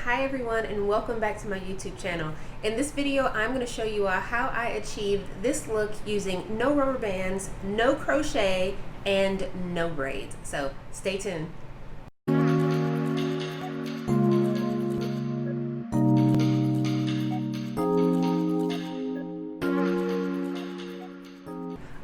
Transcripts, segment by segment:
Hi everyone, and welcome back to my YouTube channel. In this video I'm going to show you how I achieved this look using no rubber bands, no crochet, and no braids. So stay tuned.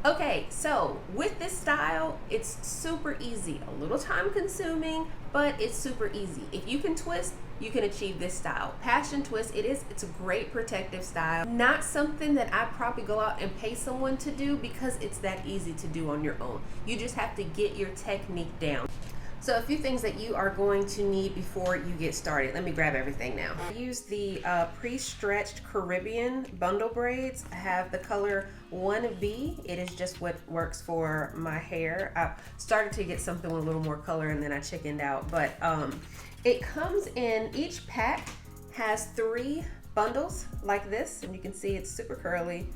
Okay, so with this style, it's super easy. A little time consuming, but it's super easy. If you can twist, you can achieve this style. Passion twist, it's a great protective style. Not something that I probably go out and pay someone to do because it's that easy to do on your own. You just have to get your technique down. So a few things that you are going to need before you get started. Let me grab everything now. I use the pre-stretched Caribbean bundle braids. I have the color 1B. It is just what works for my hair. I started to get something with a little more color and then I chickened out. But it comes in, each pack has 3 bundles like this. And you can see it's super curly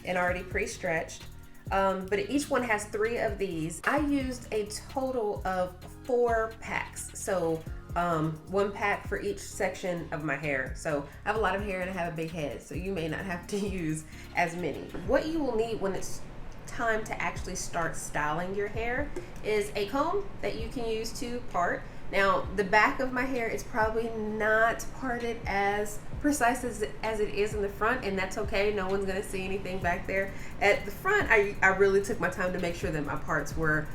and already pre-stretched. But each one has 3 of these. I used a total of 4 packs. So 1 pack for each section of my hair. So I have a lot of hair and I have a big head, so you may not have to use as many. What you will need when it's time to actually start styling your hair is a comb that you can use to part. Now the back of my hair is probably not parted as precise as it is in the front, and that's okay. No one's gonna see anything back there. At the front, I really took my time to make sure that my parts were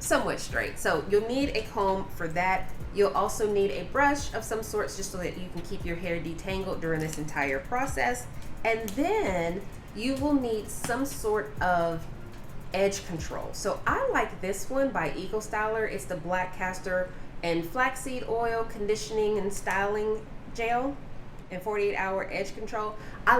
somewhat straight. So you'll need a comb for that. You'll also need a brush of some sorts just so that you can keep your hair detangled during this entire process. And then you will need some sort of edge control. So I like this one by Eco Styler. It's the black castor and flaxseed oil conditioning and styling gel and 48-hour edge control. I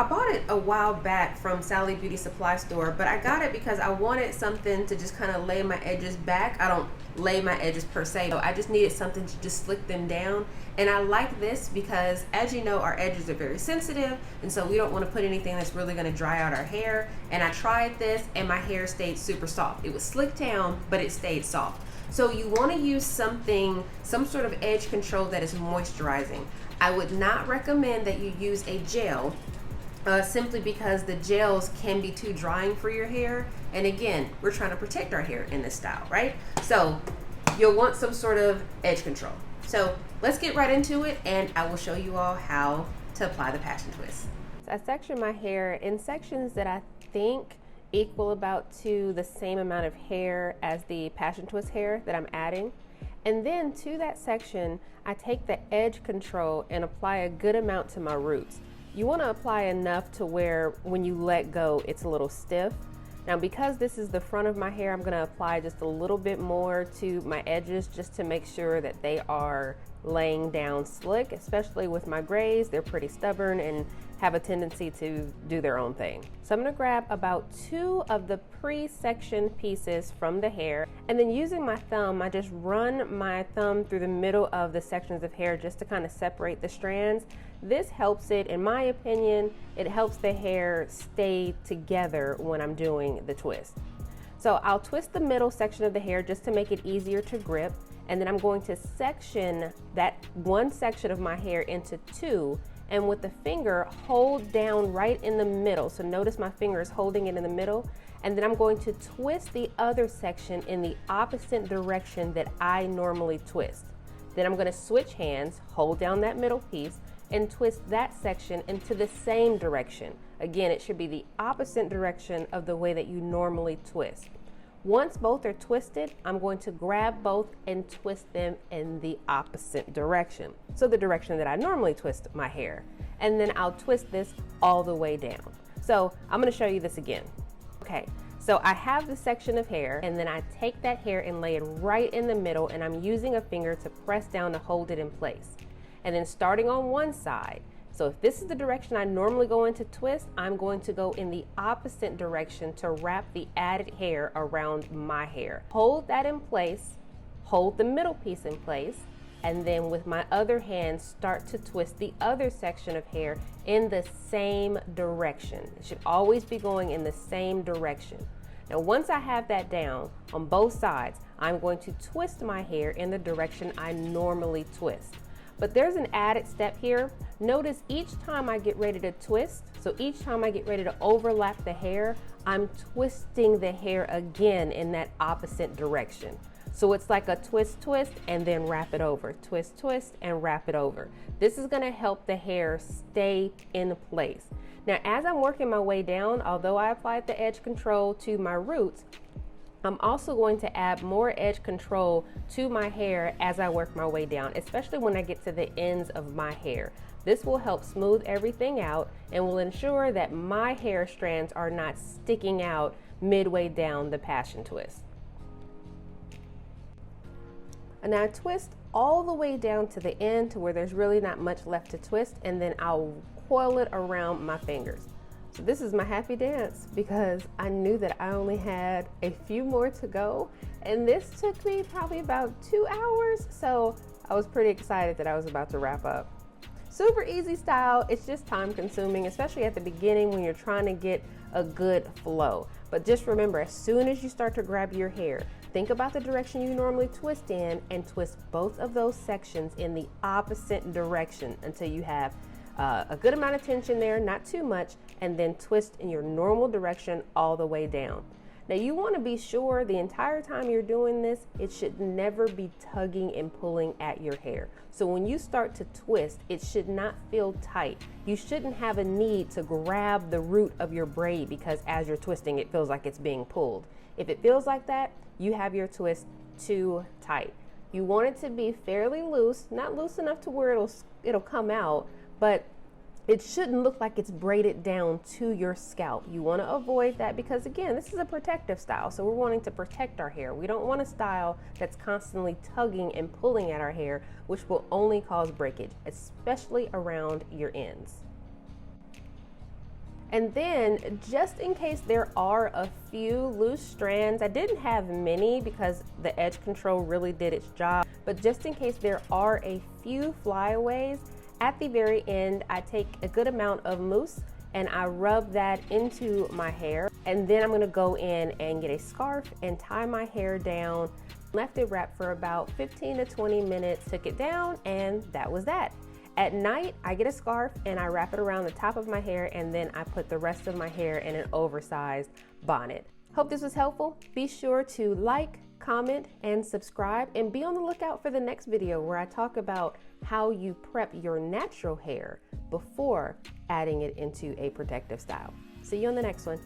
bought it a while back from Sally Beauty Supply Store, but I got it because I wanted something to just kind of lay my edges back. I don't lay my edges per se, so I just needed something to just slick them down. And I like this because, as you know, our edges are very sensitive, and so we don't want to put anything that's really going to dry out our hair. And I tried this and my hair stayed super soft. It was slicked down, but it stayed soft. So you want to use some sort of edge control that is moisturizing. I would not recommend that you use a gel simply because the gels can be too drying for your hair. And again, we're trying to protect our hair in this style, right? So you'll want some sort of edge control. So let's get right into it and I will show you all how to apply the passion twist. So I section my hair in sections that I think equal about to the same amount of hair as the passion twist hair that I'm adding. And then to that section, I take the edge control and apply a good amount to my roots. You want to apply enough to where when you let go, it's a little stiff. Now, because this is the front of my hair, I'm going to apply just a little bit more to my edges just to make sure that they are laying down slick, especially with my grays. They're pretty stubborn and have a tendency to do their own thing. So I'm going to grab about 2 of the pre-sectioned pieces from the hair, and then using my thumb, I just run my thumb through the middle of the sections of hair just to kind of separate the strands. This helps it, in my opinion, it helps the hair stay together when I'm doing the twist. So I'll twist the middle section of the hair just to make it easier to grip, and then I'm going to section that one section of my hair into 2, and with the finger hold down right in the middle. So notice my finger is holding it in the middle, and then I'm going to twist the other section in the opposite direction that I normally twist. Then I'm going to switch hands, hold down that middle piece, and twist that section into the same direction. Again, it should be the opposite direction of the way that you normally twist. Once both are twisted, I'm going to grab both and twist them in the opposite direction. So the direction that I normally twist my hair. And then I'll twist this all the way down. So I'm going to show you this again. Okay, so I have the section of hair, and then I take that hair and lay it right in the middle, and I'm using a finger to press down to hold it in place. And then starting on one side, so if this is the direction I normally go into twist, I'm going to go in the opposite direction to wrap the added hair around my hair. Hold that in place, hold the middle piece in place, and then with my other hand, start to twist the other section of hair in the same direction. It should always be going in the same direction. Now, once I have that down on both sides, I'm going to twist my hair in the direction I normally twist. But there's an added step here. Notice each time I get ready to twist, so each time I get ready to overlap the hair, I'm twisting the hair again in that opposite direction. So it's like a twist, twist, and then wrap it over. Twist, twist, and wrap it over. This is gonna help the hair stay in place. Now, as I'm working my way down, although I applied the edge control to my roots, I'm also going to add more edge control to my hair as I work my way down, especially when I get to the ends of my hair. This will help smooth everything out and will ensure that my hair strands are not sticking out midway down the passion twist. And now I twist all the way down to the end to where there's really not much left to twist, and then I'll coil it around my fingers. So this is my happy dance because I knew that I only had a few more to go, and this took me probably about 2 hours, so I was pretty excited that I was about to wrap up. Super easy style, it's just time consuming, especially at the beginning when you're trying to get a good flow. But just remember, as soon as you start to grab your hair, think about the direction you normally twist in and twist both of those sections in the opposite direction until you have a good amount of tension there, not too much, and then twist in your normal direction all the way down. Now you want to be sure the entire time you're doing this, it should never be tugging and pulling at your hair. So when you start to twist, it should not feel tight. You shouldn't have a need to grab the root of your braid because as you're twisting, it feels like it's being pulled. If it feels like that, you have your twist too tight. You want it to be fairly loose, not loose enough to where it'll come out, but it shouldn't look like it's braided down to your scalp. You want to avoid that because, again, this is a protective style, so we're wanting to protect our hair. We don't want a style that's constantly tugging and pulling at our hair, which will only cause breakage, especially around your ends. And then, just in case there are a few loose strands, I didn't have many because the edge control really did its job, but just in case there are a few flyaways, at the very end, I take a good amount of mousse and I rub that into my hair. And then I'm gonna go in and get a scarf and tie my hair down. Left it wrapped for about 15 to 20 minutes, took it down, and that was that. At night, I get a scarf and I wrap it around the top of my hair, and then I put the rest of my hair in an oversized bonnet. Hope this was helpful. Be sure to like, comment, and subscribe, and be on the lookout for the next video where I talk about how you prep your natural hair before adding it into a protective style. See you on the next one.